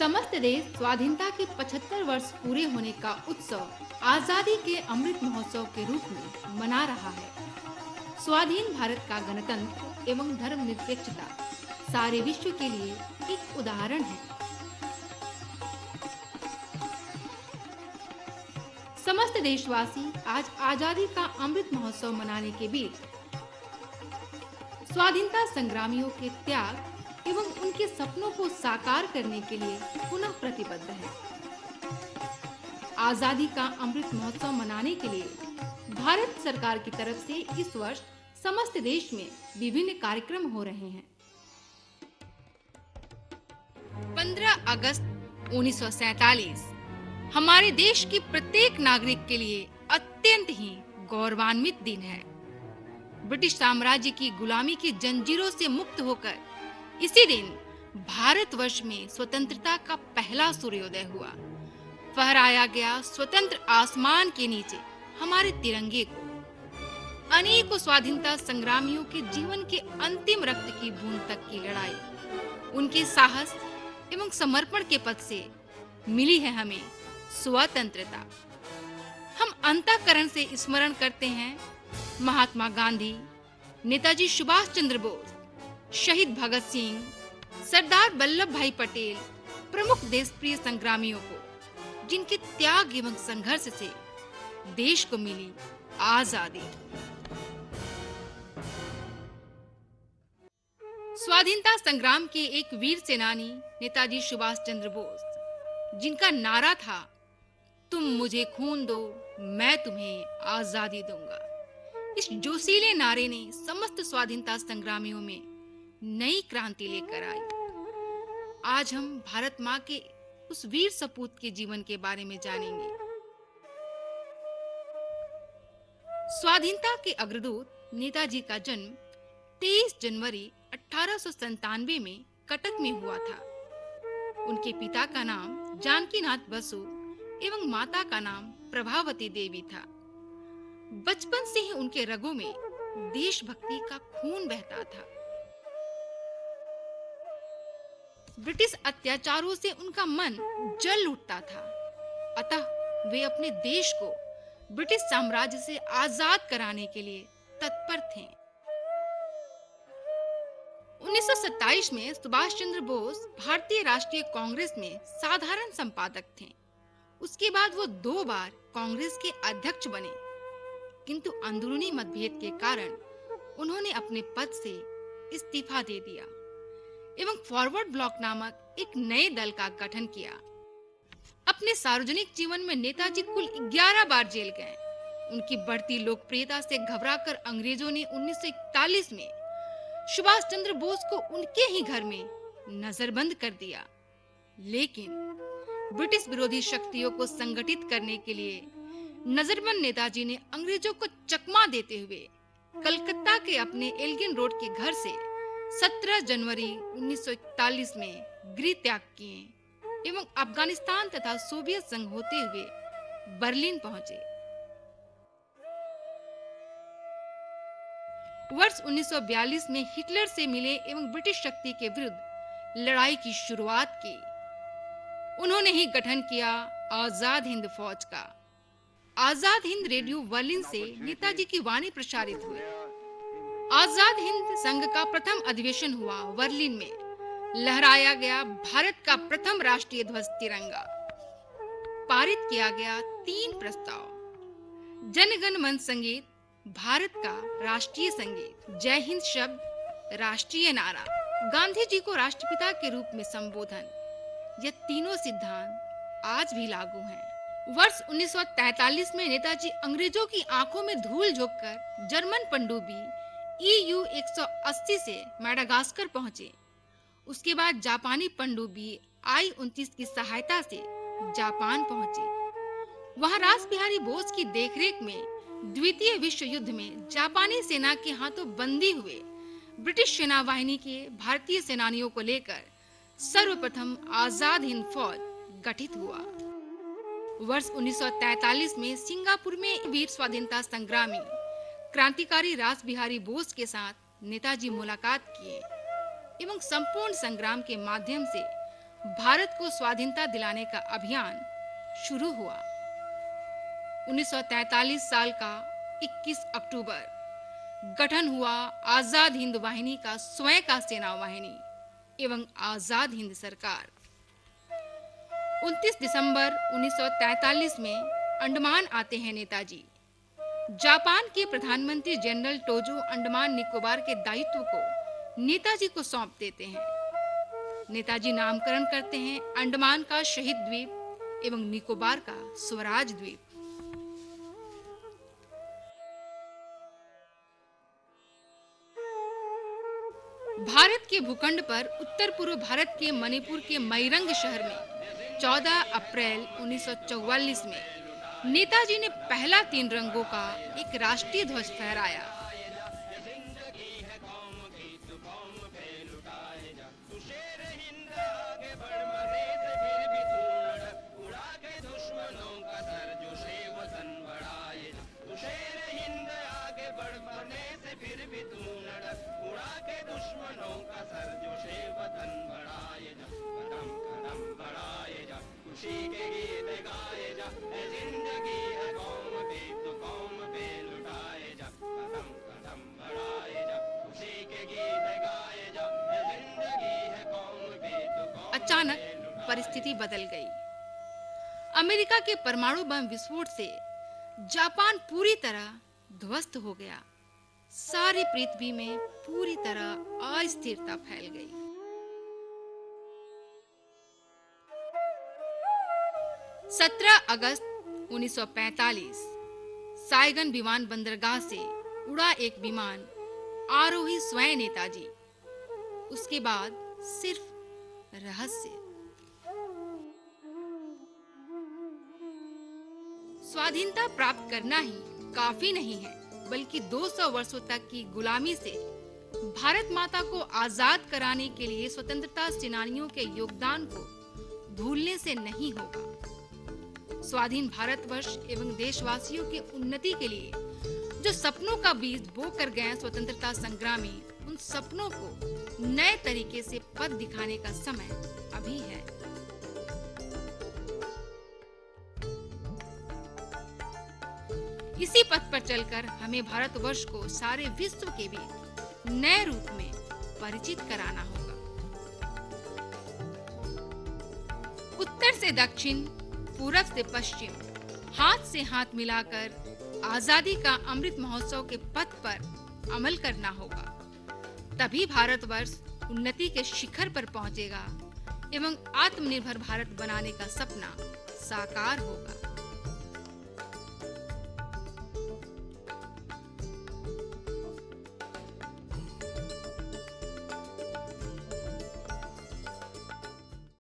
समस्त देश स्वाधीनता के 75 वर्ष पूरे होने का उत्सव आजादी के अमृत महोत्सव के रूप में मना रहा है। स्वाधीन भारत का गणतंत्र एवं धर्मनिरपेक्षता सारे विश्व के लिए एक उदाहरण है। समस्त देशवासी आज आजादी का अमृत महोत्सव मनाने के बीच स्वाधीनता संग्रामियों के त्याग एवं उनके सपनों को साकार करने के लिए पुनः प्रतिबद्ध है। आजादी का अमृत महोत्सव मनाने के लिए भारत सरकार की तरफ से इस वर्ष समस्त देश में विभिन्न कार्यक्रम हो रहे हैं। 15 अगस्त 1947 हमारे देश की प्रत्येक नागरिक के लिए अत्यंत ही गौरवान्वित दिन है। ब्रिटिश साम्राज्य की गुलामी की जंजीरों से मुक्त होकर इसी दिन भारतवर्ष में स्वतंत्रता का पहला सूर्योदय हुआ। फहराया गया स्वतंत्र आसमान के नीचे हमारे तिरंगे को अनेकों स्वाधीनता संग्रामियों के जीवन के अंतिम रक्त की बूंद तक की लड़ाई, उनके साहस एवं समर्पण के पथ से मिली है हमें स्वतंत्रता। हम अंतःकरण से स्मरण करते हैं महात्मा गांधी, नेताजी सुभाष चंद्र बोस, शहीद भगत सिंह, सरदार वल्लभ भाई पटेल प्रमुख देशप्रिय संग्रामियों को, जिनके त्याग एवं संघर्ष से देश को मिली आजादी। स्वाधीनता संग्राम के एक वीर सेनानी नेताजी सुभाष चंद्र बोस, जिनका नारा था तुम मुझे खून दो मैं तुम्हें आजादी दूंगा। इस जोशीले नारे ने समस्त स्वाधीनता संग्रामियों में नई क्रांति लेकर आई। आज हम भारत माँ के उस वीर सपूत के जीवन के बारे में जानेंगे। स्वाधीनता के अग्रदूत नेताजी का जन्म 23 जनवरी 1897 में कटक में हुआ था। उनके पिता का नाम जानकीनाथ बसु एवं माता का नाम प्रभावती देवी था। बचपन से ही उनके रगों में देशभक्ति का खून बहता था। ब्रिटिश अत्याचारों से उनका मन जल उठता था, अतः वे अपने देश को ब्रिटिश साम्राज्य से आजाद कराने के लिए तत्पर थे। 1927 में सुभाष चंद्र बोस भारतीय राष्ट्रीय कांग्रेस में साधारण संपादक थे। उसके बाद वो 2 बार कांग्रेस के अध्यक्ष बने, किंतु अंदरूनी मतभेद के कारण उन्होंने अपने पद से इस्तीफा दे दिया एवं फॉरवर्ड ब्लॉक नामक एक नए दल का गठन किया। अपने सार्वजनिक जीवन में नेताजी कुल 11 बार जेल गए। उनकी बढ़ती लोकप्रियता से घबराकर अंग्रेजों ने 1941 में सुभाष चंद्र बोस को उनके ही घर में नजरबंद कर दिया। लेकिन ब्रिटिश विरोधी शक्तियों को संगठित करने के लिए नजरबंद नेताजी ने अंग्रेजों को चकमा देते हुए कलकत्ता के अपने एल्गिन रोड के घर से 17 जनवरी 1941 में गृह त्याग किए एवं अफगानिस्तान तथा सोवियत संघ होते हुए बर्लिन पहुंचे। वर्ष 1942 में हिटलर से मिले एवं ब्रिटिश शक्ति के विरुद्ध लड़ाई की शुरुआत की। उन्होंने ही गठन किया आजाद हिंद फौज का। आजाद हिंद रेडियो बर्लिन से नेताजी की वाणी प्रसारित हुई। आजाद हिंद संघ का प्रथम अधिवेशन हुआ बर्लिन में। लहराया गया भारत का प्रथम राष्ट्रीय ध्वज तिरंगा। पारित किया गया 3 प्रस्ताव। जनगण मन संगीत भारत का राष्ट्रीय संगीत, जय हिंद शब्द राष्ट्रीय नारा, गांधी जी को राष्ट्रपिता के रूप में संबोधन, ये तीनों सिद्धांत आज भी लागू हैं। वर्ष 1943 में नेताजी अंग्रेजों की आंखों में धूल झोंककर जर्मन पनडुब्बी EU 180 से मेडागास्कर पहुंचे। उसके बाद जापानी पनडुब्बी I-29 की सहायता से जापान पहुंचे। वहां रासबिहारी बोस की देखरेख में द्वितीय विश्व युद्ध में जापानी सेना के हाथों बंदी हुए ब्रिटिश सेना वाहिनी के भारतीय सेनानियों को लेकर सर्वप्रथम आजाद हिंद फौज गठित हुआ। वर्ष 1943 में सिंगापुर में वीर स्वाधीनता संग्रामी क्रांतिकारी रासबिहारी बोस के साथ नेताजी मुलाकात किए एवं संपूर्ण संग्राम के माध्यम से भारत को स्वाधीनता दिलाने का अभियान शुरू हुआ। 1943 साल का 21 अक्टूबर गठन हुआ आजाद हिंद वाहिनी का स्वयं का सेना वाहिनी एवं आजाद हिंद सरकार। 29 दिसंबर 1943 में अंडमान आते हैं नेताजी। जापान के प्रधानमंत्री जनरल टोजो अंडमान निकोबार के दायित्व को नेताजी को सौंप देते हैं। नेताजी नामकरण करते हैं अंडमान का शहीद द्वीप एवं निकोबार का स्वराज द्वीप। भारत के भूखंड पर उत्तर पूर्व भारत के मणिपुर के मैरंग शहर में 14 अप्रैल 1944 में नेताजी ने पहला 3 रंगों का एक राष्ट्रीय ध्वज फहराया। अचानक परिस्थिति बदल गई। अमेरिका के परमाणु बम विस्फोट से जापान पूरी तरह ध्वस्त हो गया। सारी पृथ्वी में पूरी तरह अस्थिरता फैल गई। सत्रह अगस्त 1945 साइगन विमान बंदरगाह से उड़ा एक विमान, आरोही स्वयं नेताजी। उसके बाद सिर्फ रहस्य। स्वाधीनता प्राप्त करना ही काफी नहीं है, बल्कि 200 वर्षों तक की गुलामी से भारत माता को आजाद कराने के लिए स्वतंत्रता सेनानियों के योगदान को भूलने से नहीं होगा। स्वाधीन भारतवर्ष एवं देशवासियों की उन्नति के लिए जो सपनों का बीज बोकर गए स्वतंत्रता संग्रामी, उन सपनों को नए तरीके से पथ दिखाने का समय अभी है। इसी पथ पर चलकर हमें भारतवर्ष को सारे विश्व के बीच नए रूप में परिचित कराना होगा। उत्तर से दक्षिण, पूरब से पश्चिम, हाथ से हाथ मिलाकर आजादी का अमृत महोत्सव के पथ पर अमल करना होगा। तभी भारतवर्ष उन्नति के शिखर पर पहुंचेगा एवं आत्मनिर्भर भारत बनाने का सपना साकार होगा।